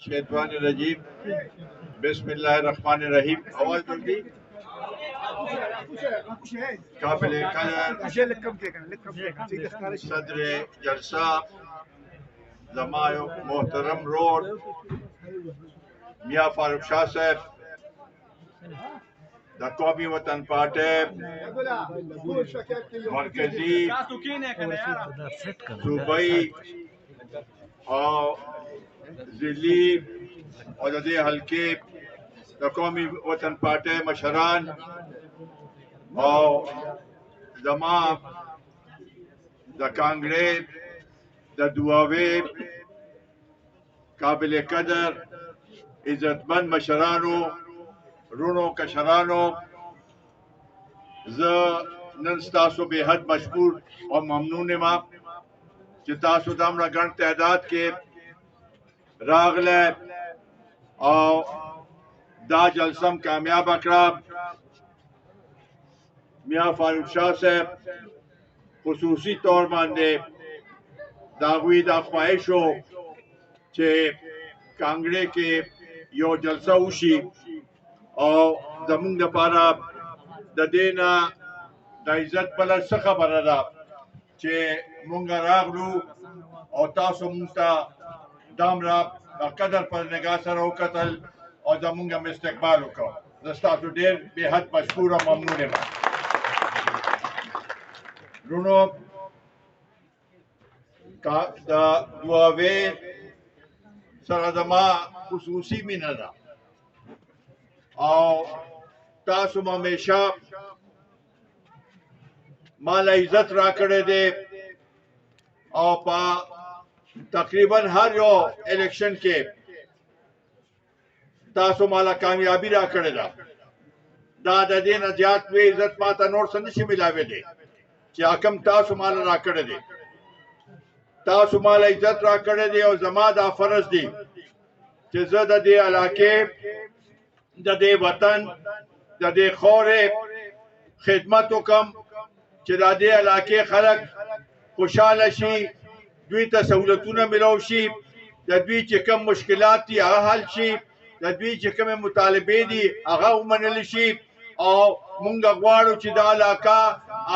शैतानिर्रजीम बिस्मिल्लाहिर्रहमानिर्रहीम। आवाज जल्दी काबिल कदर सदर जलसा जमायो मोहतरम रोड मियाँ फारूक शाह साहब द कौमी वतन पार्टी मरकजी सूबाई और जिली और दे हल्के द कौमी वतन पार्टी मशरान और जमा द कांग्रेस द दुआवे काबिल कदर इज्जतमंद मशरानो रुनो कशरानो ज नन तासो बेहद मशकूर और ममनून मा कि तासो दामरा गण तादाद के रागले और दा जलसम कामयाब अकरा मियाँ फारूक शाह साहब खुसूसी तौर मानदे दागुई दा ख्वाहिश हो कि कांग्रेस के यो जलसा उशी और जमुंग दपारा द देना द इज्जत पलर स खबर दा कि मुंगा रागलू और तासो मुंता दामरा कदर पर निगाह सर हो कतल और जमुंगा में इस्तेकबाल को दस्ता तो देर बेहद मशकूर और ममनून है रुनो का दा दुआवे सरदमा खुसूसी मिनरा और तासु हमेशा माला इज्जत राकड़े दे और पा तकरीबन हर यो इलेक्शन के तासु माला कामयाबी राकड़े दा दादा देना जात में इज्जत माता नोट संदेश मिलावे दे चाकम तासु माला राकड़े दे तासु माला इज्जत राकड़े दे और जमादा फर्ज दी कि ज़दा दे इलाके दे वतन दे खौरे खिदमत कम कि दे इलाके खलक खुशहाल शी दुई सहूलतून मिलो शी दुई चिकम मुश्किलात थी हल शी दुई चिकम मुतालबे दी अगा उमनल शी और मुंगा ग्वाड़ो ची दा इलाका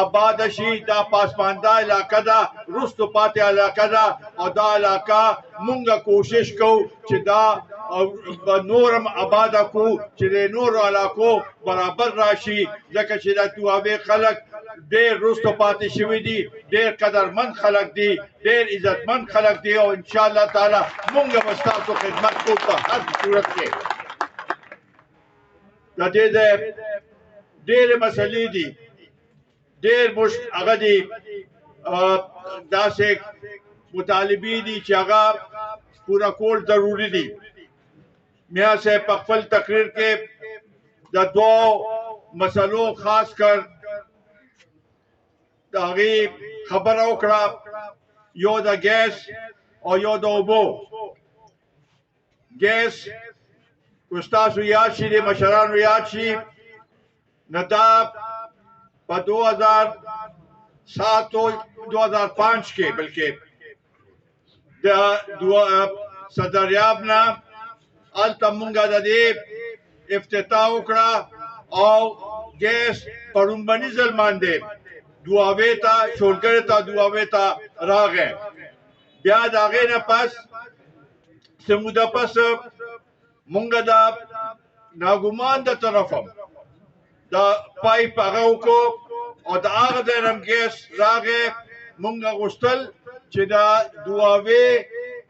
आबाद शी दा पासमानदा इलाका दा रुस्त पाते इलाका दा और दा इलाका मुंगा कोशिश को ची दा नूरम आबादा को चिरे नूर इलाको बराबर राशि जक चिरा दुआवे खलक देर रुस्त पाते शिवी दी देर कदरमंद खलक दी देर इज्जतमंद खलक दी और इंशाअल्लाह ताला मुंगा मस्ताब को खिदमत को हर सूरत के देर मसली दी देर मुश्क अगदी दासे मुतालिबी दी चागा पूरा कोल जरूरी दी मियाँ से पकफल तकरीर के दो मसलों खास कर दागी खबर ओकरा यो द गैस और यो द ओबो गैस उस्ताद यादशी दे मशरान यादशी नदाब पर 2007 तो 2005 के बल्कि सदरियाब ना अल तमुंगा दे इफ्तिताह उकड़ा और गैस परुंबनी जलमान दे दुआवे था शोलकर था दुआवे था रागे ब्याज आगे न पास समुदा पास मुंगा दा नागुमान दा तरफम दा पाइप आगाऊ को और दा आग दे रम गैस रागे मुंगा गुस्तल चिदा दुआवे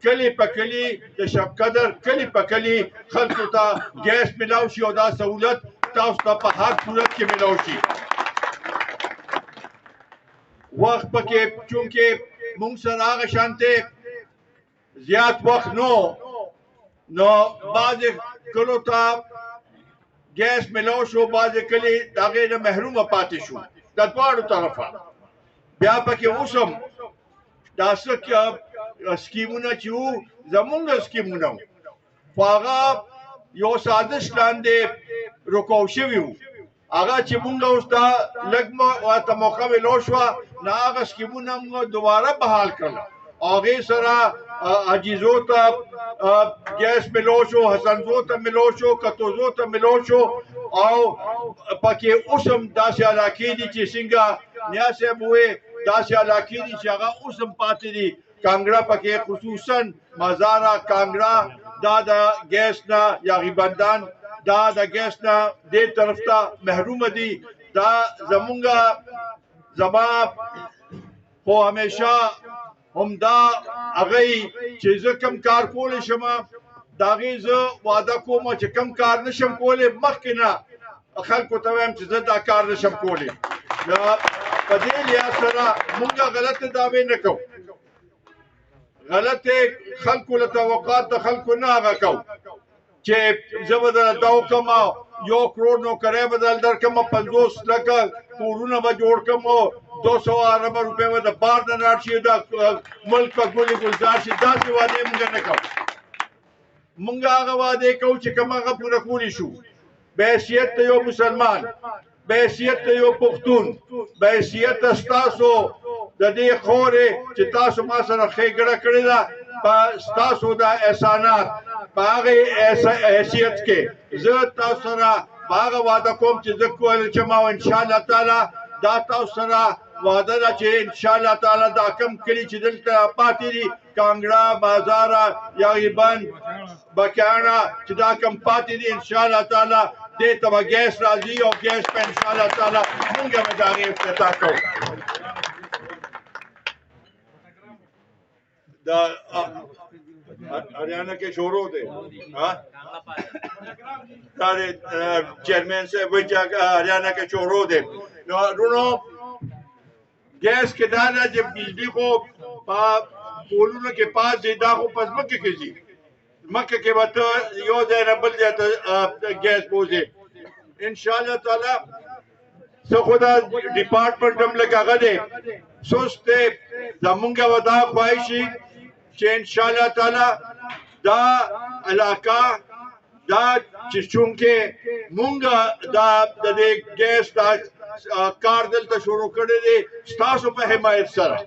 कली पकली शब कदर कली पकली खलता गैस मिलावशी और दा सहूलत ताउस्ता हर सूरत के मिलावशी वक्त पके चूंकि मुंग सर आग शांते ज्यादा वक्त नो बाज कलो था गैस मिलावशो बाज कली दागे न महरूम पाते शो दरबार तरफा ब्या पके उसम दासक स्कीमुना चू जमुंगा स्कीमुना फागा यो साजिश लांदे रुकोशिविu आगा चिमुंगा उस्ता लगमा व तमोका में लोशवा ना आगा स्कीमुना दोबारा बहाल करना هغې سره عجیزو ته ګیس ملو شو، حسنزو ته ملو شو، کتوزو ته ملو شو او پکې اوس هم داسې علاقې دي چې څنګه نیا صاحب وویل داسې علاقې دي چې هغه اوس هم پاتې دي. کانګړه پکې خصوصا مزاره کانګړه دا د ګیس نه یا غیبندان دا د ګیس نه دې طرف ته محرومه دي. دا زما خو همیشه همدا هغې چې زه کم کار کولی شم د هغې زه وعده کوم چې کم کار نشم کولی مخکې نه خلکو ته وایم چې زه دا کار نشم کولی. په دې لحاظ سره موږ غلطې دعوې نه کوو، غلطې خلکو له توقعات د خلکو نه هغه کوو چې زه به درله دا وکړم 1 کروڑ نوکرۍ به درله درکړم 50 لکه کورونه به جوړ کړم 200 اربه روپۍ به د بار نه لاړ شي د ملک په ګلې ګلزار شي. داسې وعدې موږ نه کوو. موږ هغه وعدې کوو چې کوم هغه پوره کولی شو. بحیثیت د یو مسلمان، بحیثیت د یو پښتون، بحیثیت د ستاسو د دې خورې چې تاسو ما سره ښېګړه کړې ده په ستاسو د احسانات په هغې حیثیت کې زه تاسو سره په هغه وعده کوم چې زه کولی شم او انشاءالله تعالی دا تاسو سره وعده ده چې انشاءالله تعالی دا کم کلي چې دلته پاتې دي کانګړه، بازاره، یاغیبند، بکیاڼه چې دا کم پاتې دي انشاءالله تعالی دې ته به ګیس راځي او ګیس په انشاءالله تعالی مونږ به د هغې افتتاح کوو. دا हरियाणा के शोर होते चेयरमैन से हरियाणा के शोर होते गैस के दाना जब बिजली को पोलों के पास जीदा को पस मक्के के जी मक्के के बाद यो दे रबल जाता गैस पोसे इंशाल्लाह ताला सो खुदा डिपार्टमेंट हम लगा गए सोचते जमुंगा वदा ख्वाहिशी چې انشاءالله تعالی دا علاقه دا چې چونکې مونږ دا د دې ګیس دا کار دلته شروع کړی دی ستاسو په حمایت سره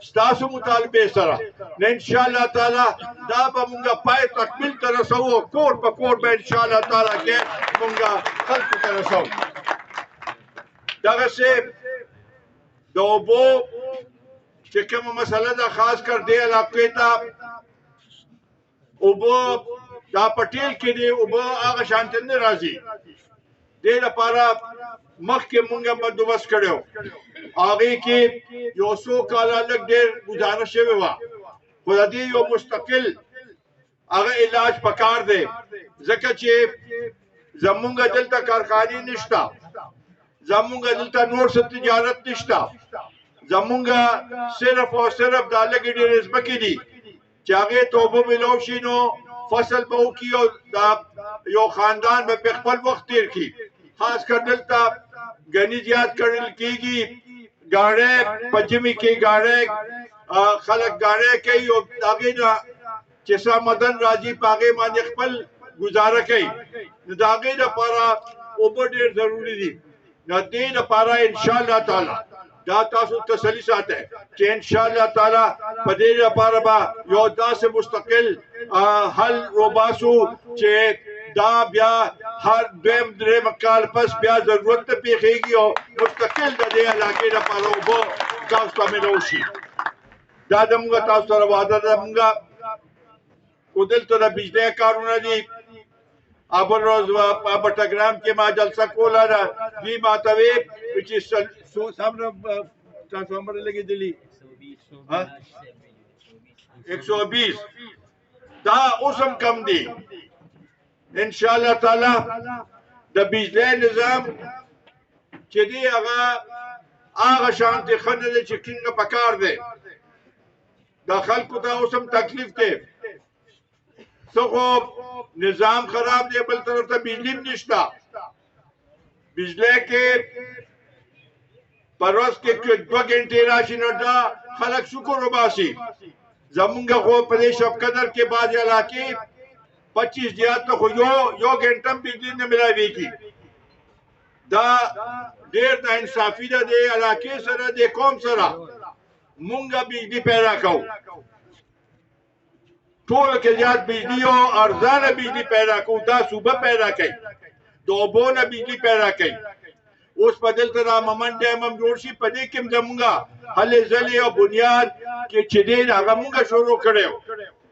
ستاسو مطالبې سره نه انشاءالله تعالی دا به مونږ پای تکمیل ته رسوو کور په کور به انشاءالله تعالی ګیس مونږ خلکو ته رسوو. دغسې د اوبو چې کومه مسله ده خاص کر دې علاقې ته اوبه دا پټیل کې دی اوبه هغه شانتې نه راځي. دې لپاره مخکې مونږ بندوبست کړی و هغې کې یو څو کاله لږ ډېر ګزاره شوې وه خو د دې یو مستقل هغه علاج پکار دی ځکه چې زمونږ دلته کارخانې نشته، زمونږ دلته نور څه تجارت نشته، زمونږه صرف او صرف دا لږې ډېرې ځمکې دي چې هغې ته اوبه میلاو شي نو فصل به وکړي او دا یو خاندان به پرې خپل وخت تېر کړي. خاص کر دلته ګني زیات کرل کېږي، ګاڼې په ژمي کې ګاڼې خلک ګاڼې کوي او هغې نه چې څه آمدن راځي په هغې باندې خپل ګزاره کوي. نو د هغې لپاره اوبه ډېر ضروري دي. نو دې لپاره انشاءالله تعالی دا تاسو تسلی ساته چې انشاءالله تعالی په دې لپاره به یو داسې مستقل حل روباسو چې دا بیا هر دویم درېیم کال پس بیا ضرورت نه پیښیږي او مستقل د دې علاقې لپاره اوبه تاسو ته میلاو شي. دا زموږ تاسو سره وعده ده. موږ خو دلته د بجلۍ کارونه دي. بل روز په بټګرام کې ما جلسه کوله ده دوی ماته ویل چې څومره ټرانسفارمر لګېدلي 120 دا اوس هم کم دي. انشاءالله تعالی د بجلۍ نظام چې دی هغه شانتې ښه نه دی چې څنګه پکار دی. دا خلکو ته اوس هم تکلیف دی. څه خو نظام خراب دی بل طرف ته بجلی هم نشته. بجلی کې په ورځ کې 2 غنټې راشي نو دا خلک شکر وباسي. زمونږ خو په دې شبقدر کې بعضې علاقې 25 زیات ته خو یو غنټه هم بجلی نه ملاویږي. دا ډېر ناانصافي ده د علاقې سره د قوم سره. مونږ بجلی پیدا کوو ټول کې زیات بجلی او ارزانه بجلی پیدا کوو دا صوبه پیدا کوي د اوبو نه بجلی پیدا کوي اوس په دلته دا ممن ډیم هم جوړ شي په دې کې هم زمونږه هلې ځلې او بنیاد کې چې دی هغه مونږ شروع کړی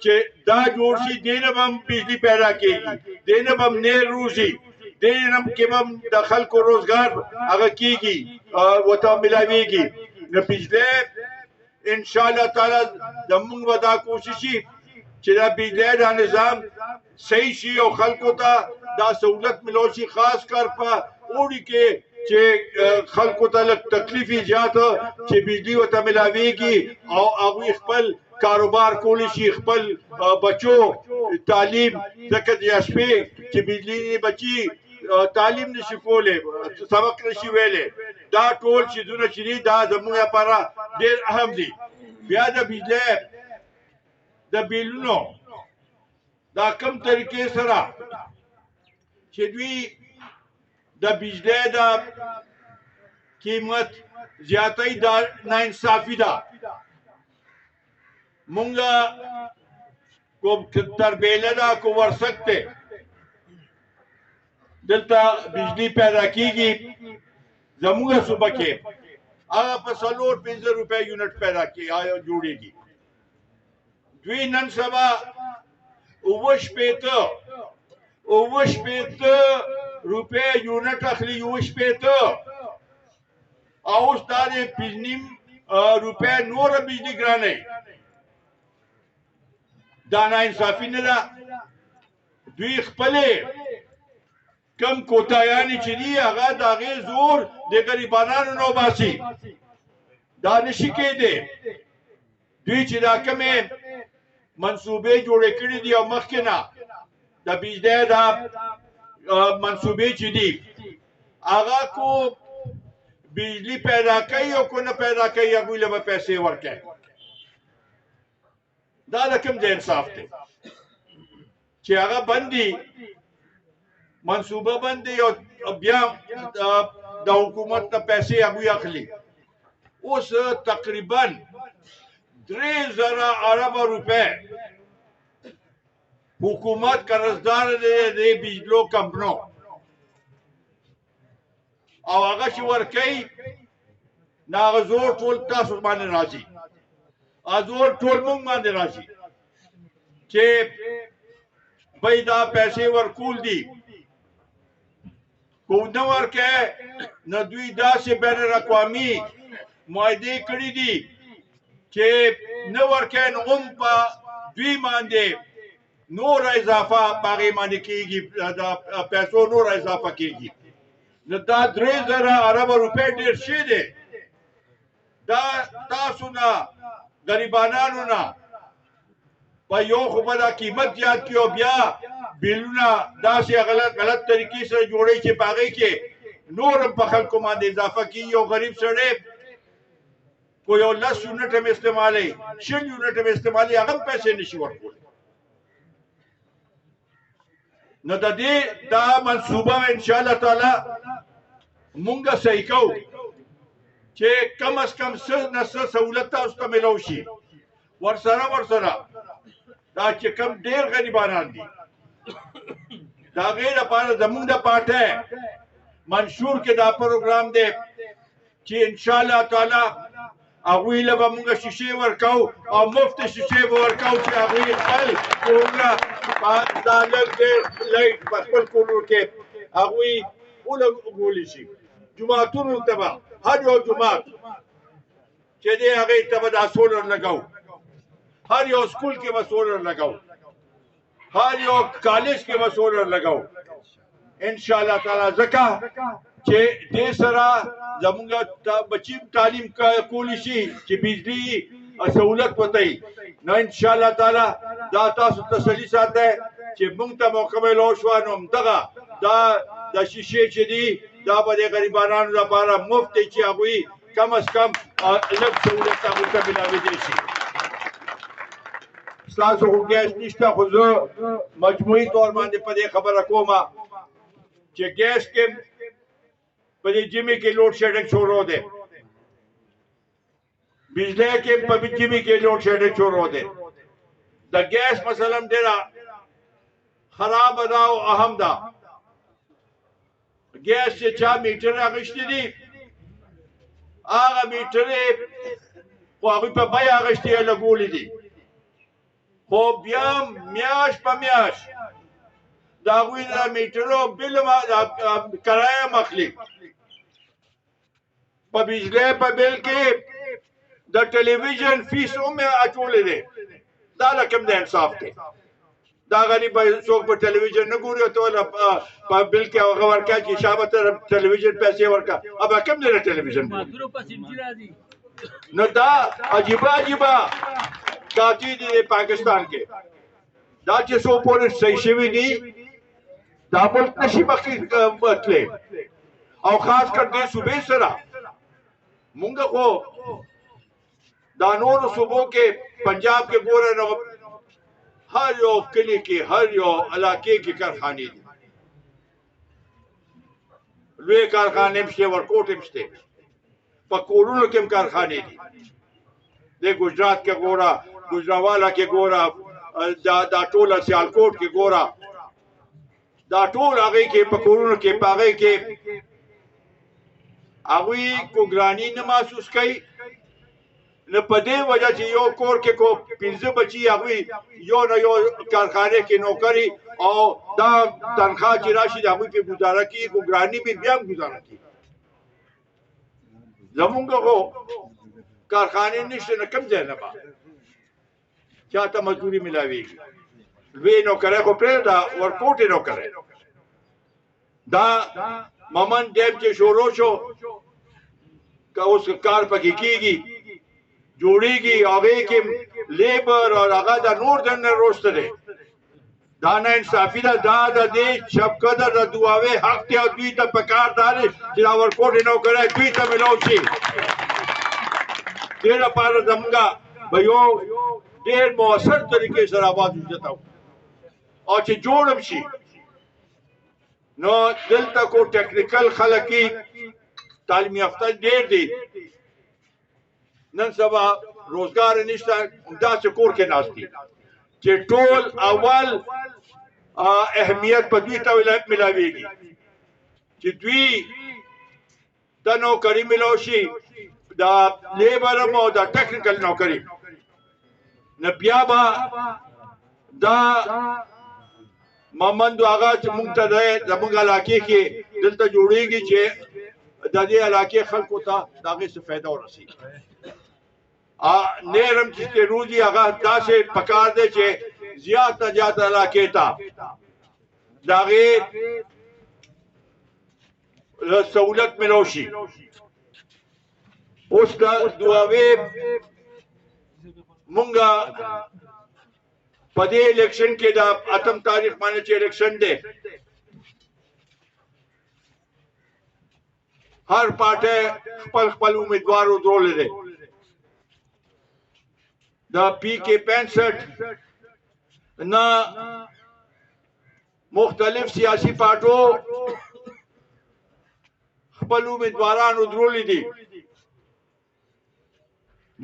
چې دا جوړ شي دې نه به هم بجلی پیدا کېږي دې نه به هم نیر روزي دې نه کې به هم د خلکو روزګار هغه کېږي ورته ملاویږي نو بجلی انشاءالله تعالی زمونږ به دا کوشش شي چې دا بجلی دا نظام صحیح شي او خلکو ته دا سہولت ملو شي خاص کر په اوړي کې چې خلکو ته لږ تکلیف زیات چې بجلی ورته ملاویږي او هغوی خپل کاروبار کولی شي خپل بچو تعلیم ځکه د شپې چې بجلی بچي تعلیم نشي کولی سبق نشي ویلی دا ټول چیزونه چې دي دا زموږ لپاره ډېر اهم دي بیا د بجلی د بیلونو دا کم طریقې سره چې دوی د بجلی د قیمت زیاتۍ دا ناانصافي ده مونږه کو تربیله ده کو ورسک دی دلته بجلی پیدا کیږي زموږه صوبه کې هغه په 4-5 روپۍ یونټ پیدا کی جوړیږي دوی نن سبا 9 روپۍ یونټ اخلي 9 او اوس دا د 5.5 روپۍ نوره بجلی ګرانۍ دا ناانصافي نه ده دوی خپلې کم کوتاهیانې چې دي هغه د هغې زور د غریبانانو نه وباسي دا نشي کېدی دوی چې دا کمې منصوبې جوړې کړي دي او مخکې نه د بجلی دا منصوبې چې دي هغه کو بجلی پیدا کوي او کو نه پیدا کوي هغوی له به پیسې ورکوي دا د کوم ځای انصاف دی چې هغه بند دي منصوبه بند دی او بیا د حکومت نه پیسې هغوی اخلي اوس تقریبا 3,000 ارب روپۍ حکومت قرضدار دی د بجلو کمپنو او هغه چې ورکوي نو هغه زور ټول تاسو باندې راځي زور ټول مونږ باندې راځي چې بای دا پیسې ورکول دي کو نه ورکوي نو دوی داسې بین الاقوامي معاهدې کړي دي چې نه ورکوي نو هم په دوی باندې نور اضافه په هغې باندې کېږي د پیسو نور اضافه کېږي نو دا 3,000 ارب روپۍ ډېر شی دی دا تاسو نه غریبانانو نه په یو خو به دا قیمت زیات کړي او بیا بیلونه داسې غلط طریقې سره جوړوي چې په هغې کې نور هم په خلکو باندې اضافه کېږي یو غریب سړی کو یو 10 یونټ هم استعمالوي 100 یونټ هم استعمالوي هغه هم پیسې نشي ورکولی نو د دې دا منصوبه انشاءالله تعالی مونږ صحیح کوو چې کم از کم څه نه څه سهولت تاسو ته میلاو شي ورسره دا چې کم ډېر غریبانان دي د هغې لپاره زمونږ د پارټۍ منشور کې دا پروګرام دی چې انشاءالله تعالی هغوی له به مونږ شیشې ورکوو او مفت شیشې به ورکوو چې هغوی خپل کورونه دا لږ لږ په خپل کورونو کې هغوی ولګولی شي جوماتونو ته به هر یو جومات چې دی هغې ته به دا سولر لګوو هر یو سکول کې به سولر لګوو هر یو کالج کې به سولر لګوو انشاءالله تعالی ځکه چې دې سره زمونږ بچي تعلیم کولی شي چې بجلی سہولت وتی نو انشاءالله تعالی دا تاسو تسلی ساتئ چې مونږ ته موقع میلاو شوه نو همدغه دا د شیشې چې دي دا به د غریبانانو لپاره مفت دی چې هغوی کم از کم لږ سهولت هغوی ته میلاویدی شي ستاسو خو ګیس نشته خو زه مجموعي طور باندې په دې خبره کومه چې ګیس کې په دې ژمي کې لوډ شیډنګ شروع دی بجلی کې په ژمي کې لوډ شیډنګ شروع دی د ګیس مثلا ډیره خراب ده او اهم ده ګیس چې چا میټر اخیستی دي هغه میټر خو هغوی په بیه اخیستې یې لګولي دي خو بیا میاشت په میاشت د هغوی د میټرو بل کرایه مخلي په بجلی په بل کې د ټلویزیون فیس هم اچولی دی دا له کوم د انصاف دی دا غریب څوک په ټلویزیون نه ګوري ته له په بل کې هغه ورکړه چې شابه ته ټلویزیون پیسې ورکړه ابا کوم دی ټلویزیون نو دا عجیبه کاتی دي پاکستان کې دا چې څو پورې صحیح شوي دي دا ملک نشي مخکې تللی او خاص کر دې صوبې سره مونږ خو دا نورو صوبو کې پنجاب کې ګوره نو هر یو کلی کې هر یو علاقې کې کارخانې دي لوی کارخانې هم شته ورکوټ هم شته په کورونو کې هم کارخانې دي د ګجرات کې ګوره ګجراوالا کې ګوره دا ټول سیالکوټ کې ګوره دا ټول هغې کې په کورونو کې په هغې کې هغوی کوګراني نه محسوس کوي نه په دې وجه چې یو کور کې کو 15 بچي هغوی یو نه یو کارخانې کې نوکري او دا تنخواه چې راشي د هغوی پې ګزاره کېږي کوګراني پې بیا هم ګزاره کېږي زمونږ خو کارخانې نشته نه کوم ځای نه به چاته مزدوري ملاویږي لوی نوکری خو پرېږده ورکوټ یې نوکری دا ممن ډیم چې شروع شو که اوس کار پکې کېږي جوړېږي هغې کې لیبر او هغه د نور د نه روسته دی دا نه انصافي ده دا د دې شبقدر د دعاوې حق دی او دوی ته پکار دا دی چې دا ورکوټ یې نوکری دوی ته میلاو شي دې لپاره زمونږ به یو ډېر مؤثر طریقې سره آواز وزتو او چې جوړ هم شي نو دلته کو ټیکنیکل خلک تعلیم یافته ډېر دي نن سبا روزګار نشته داسې کور کې ناست دي چې ټول اول اهمیت په دوی ته ملاویږي چې دوی ته نوکري میلاو شي دا لیبر هم او دا ټیکنیکل نوکري نه بیا به دا مامندو هغه چې مونږ ته دی زمونږ علاقې کې دلته جوړېږي چې د دې علاقې خلکو ته د هغې څه فایده ورسېږي نیر هم چې روزي هغه داسې پکار دی چې زیات نه زیات علاقې ته د هغې سهولت میلاو شي اوس د دعاوې مونږه په دې الیکشن کې د 8 تاریخ باندې چې الیکشن دی هر پارټي خپل امیدوار ودرولې دی د پی کې 65 نه مختلف سیاسي پارټو خپل امیدواران ودرولې دي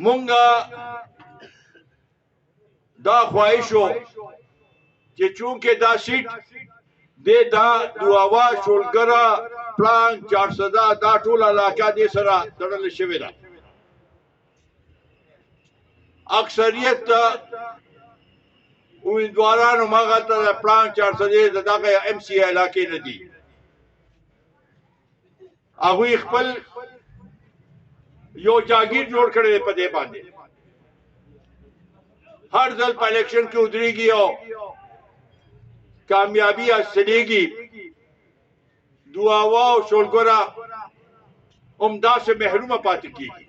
مونږه دا خواهشو چې چونکه دا سیټ دا دعوا شولګره پلان 400 دا ټول علاقه دې سره تړل شوې ده اکثریت امیدوارانو مغه ته پلان 400 دغه ام سی علاقې نه دي هغوی خپل یو جاگیر جوړ کړی په دې باندې هر ځل په الیکشن کې ودرېږي او کامیابی حاصلېږي دعاوا او شولګره همداسې محرومه پاتې کېږي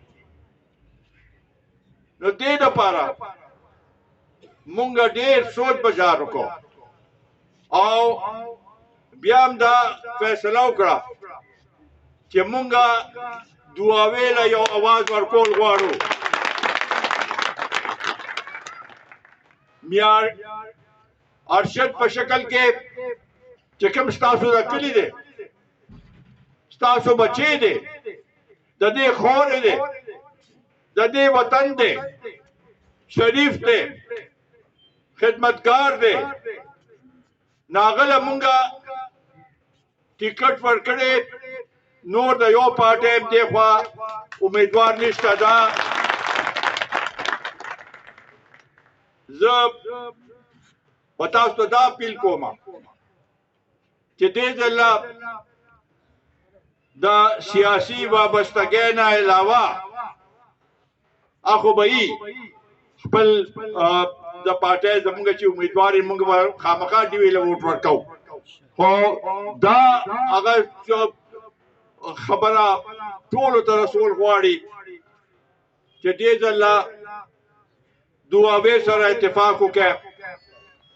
نو دې دپاره مونږ ډېر سوچ بچار وکړو او بیا هم دا فیصله وکړه چې مونږه دعاوې له یو اواز ورکول غواړو میار ارشد په شکل کې چې کوم ستاسو د کلي دی ستاسو بچی دی د دې خور دی د دې وطن دی شریف دی خدمتګار دی ناغله مونږه ټیکټ ورکړې نور د یو پارټي دی خوا امیدوار نشته دا زه په تاسو ته دا اپیل کوم چې دې ځله د سیاسي وابستګۍ نه علاوه اخو به خپل د پارټۍ زمونږ چې امیدوار یې مونږ به خامخا ډي وی له ووټ ورکوو خو دا هغه خبره ټولو ته رسول غواړي چې دې ځله دعاوې سره اتفاق وکړي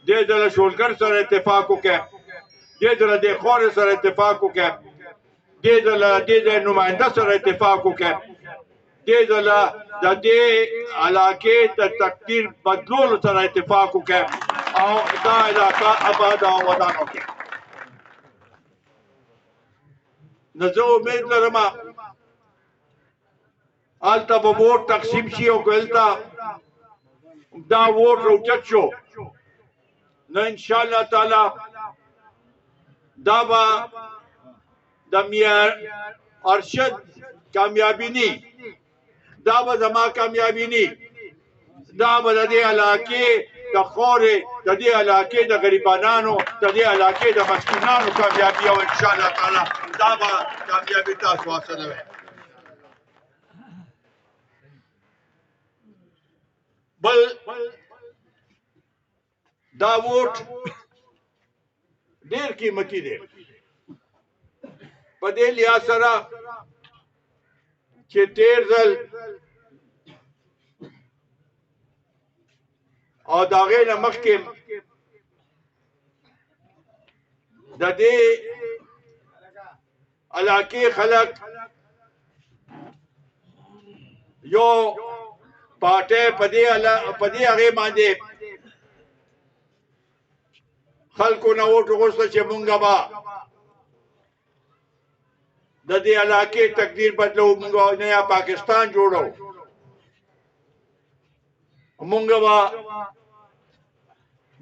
دې ځله شولګر سره اتفاق وکړي دې ځله د خور سره اتفاق وکړي دې ځله د نماینده سره اتفاق وکړي دې ځله د دې علاقې د تقدیر بدلولو سره اتفاق وکړي او دا علاقه آباد او ودان وکړي نو زه امید لرم هلته به ووټ تقسیم شي او که هلته دا ووټ راوچت شو نو انشاءالله تعالی دا به د میر ارشد کامیابی نی دا به زما کامیابی نی دا به د دې علاقې د خورې د دې علاقې د غریبانانو د دې علاقې د مسکینانو کامیابی او انشاءالله تعالی دا به کامیابی تاسو حاصله وي بل دا ووټ ډېر قیمتي دی په دې لحاظ سره چې تیر ځل او د هغې نه مخکې د دې علاقې خلک یو پارټۍ په دې هغې باندې خلکو نه ووټ وغوښته چې مونږ به د دې علاقې تقدیر بدلو مونږ نیا پاکستان جوړو مونږ به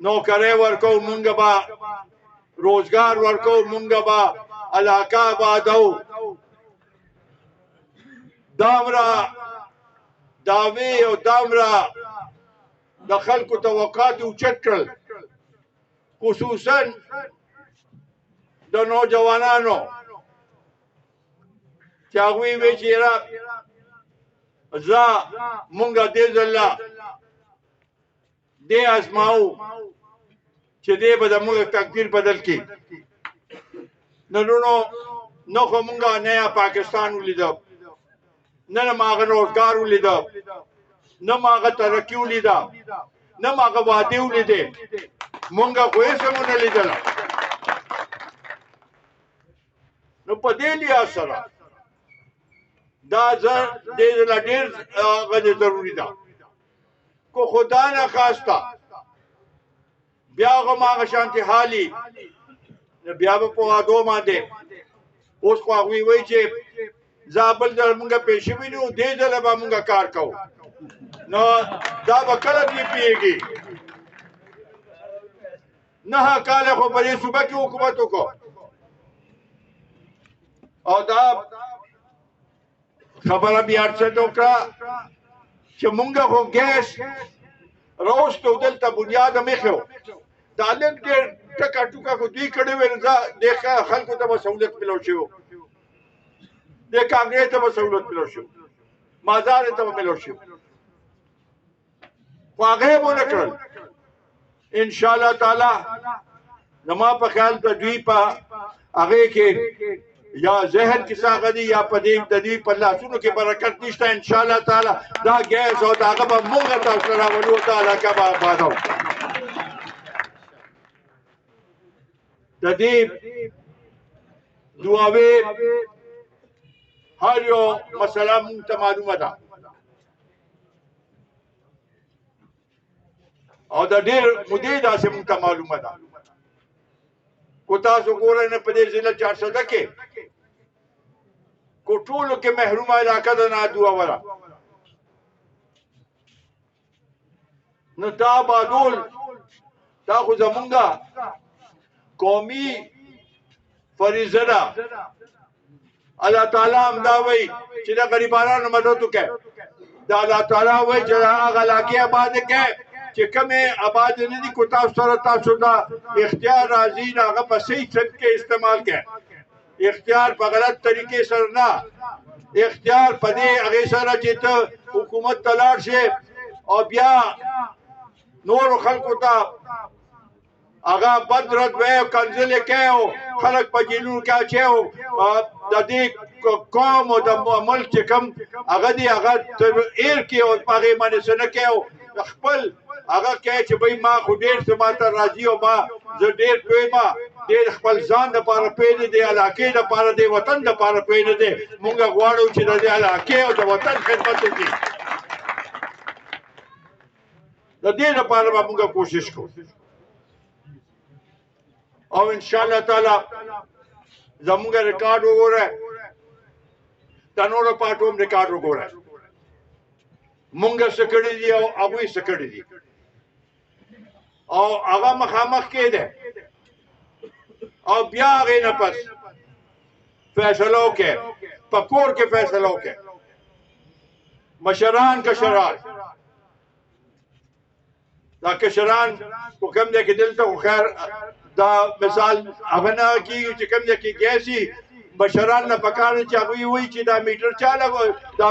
نوکرۍ ورکو مونږ به روزګار ورکو مونږ به علاقه آبادو دامره دعوې او دامره د خلکو توقعات اوچت کړل خصوصا د نوجوانانو چې هغوی وی چې یاره زه مونږه دې ځله دې ازماو چې دې به زموږ تقدیر بدل کړي نو خو مونږه نیا پاکستان ولیده نه ما هغه روزګار ولیده نه ما هغه ترقي ولیده نه ما هغه وعدې ولیدې مونږه خو هېڅ هم ونه لیدله نو په دې لحاظ سره دا دې ځله ډېر هغه ضروري ده کو خدا نه خواسته بیا خو هماغه شانتې حالي نو بیا به په وعدو باندې اوس خو هغوی وایي چې زه بل ځل مونږه پیسې وینو دې ځله به مونږه کار کوو نو دا به کله دې پوهېږي 9 کاله خو په دې صوبه کې حکومت وکړو او دا خبره بیا څه وکړه چې مونږه خو ګیس راوستو دلته بنیاد مخو دا لږ ډېر ټکا ټوکا خو دوی کړی وی د خلکو ته به سهولت ملو شو د کانګرس ته به سهولت ملو شو مازار ته به ملو شو خو هغه یې ونه کړل انشاءالله تعالی زما په خیال د دوی په هغې کې یا ذهن کې څه دي یا په دې د دوی په لاسونو کې برکت نشته انشاءالله تعالی دا ګیس او د هغه به مونږ تاسو راولو دا علاقه به آبادو د دې دعاوې هر یو مسله مونږ ته معلومه ده او د ډېر مودې داسې مونږ ته معلومه ده کو تاسو ګورئ نه په دې ضلع 400 کې کو ټولو کې محرومه علاقه ده نادوا ولا نو دا آبادول دا خو زمونږه قومي فریضه ده الله تعالی هم دا وایي چې د غریبانو مدد وکړئ دا الله تعالی وایي چې هغه علاقې آباد کړئ چې کومې آباد نه دي کو تاسو سره تاسو دا اختیار راځي نه هغه په صحیح طریقې استعمال کړئ اختیار په غلط طریقې سره نه اختیار په دې هغې سره چې ته حکومت ته لاړ شې او بیا نورو خلکو ته هغه بد رد وی او کنځلې کوي او خلک په جیلونو کې اچوي او د دې قوم او د ملک چې کوم هغه دی هغه ایر کې او په هغې باندې څه نه کوي او خپل هغه کوي چې بھائی ما خو ډېر څه ماته راځي او ما زه ډېر پوهېم ډېر خپل ځان دپاره پوه نه دی علاقې دپاره دی وطن دپاره پوه نه دی مونږ غواړو چې د دې علاقې او د وطن خدمت وکړي د دې لپاره به مونږ کوشش کوو او ان شاء الله تعالی زموږ ریکارډ وګوره د نورو پارټو هم ریکارډ وګوره مونږ څه کړي دي او هغوی څه کړي دي او هغه مخامخ کېده او بیا هغې نه پس فیصله وکړئ په کور کې فیصله وکړئ مشران کشران دا کشران کو کوم دی کې دلته خو خیر دا مثال هغه نه کېږي چې کوم دی کې ګیسي مشران نه پکار چې هغوی وایي چې دا میټر چا لګو دا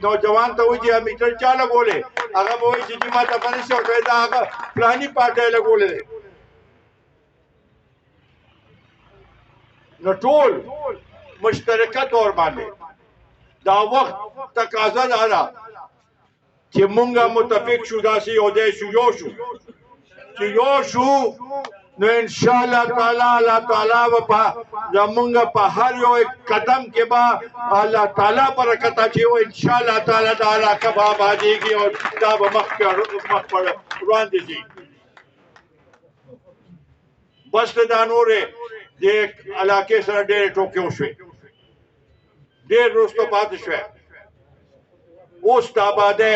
نوجوان ته وایي چې دا میټر چا لګولې هغه به وایي چې جي ما ته پته نشته ورته دا هغه فلاني پارټۍ لګولی دی نو ټول مشترکه طور باندې دا وخت تقاضا دا ده چې مونږه متفق شو داسې یو دی شو یو شو چې یو شو نو ان شاء الله تعالی الله تعالی په زمونږ په هر یو قدم کې به الله تعالی برکت اچي او ان شاء الله تعالی دا علاقه به آبادېږي او دا به مخ پر وړاندې ځي بس دا نورې دې علاقې سره ډېرې ټوکې وشوې ډېر وروسته پاتې شوې اوس د آبادۍ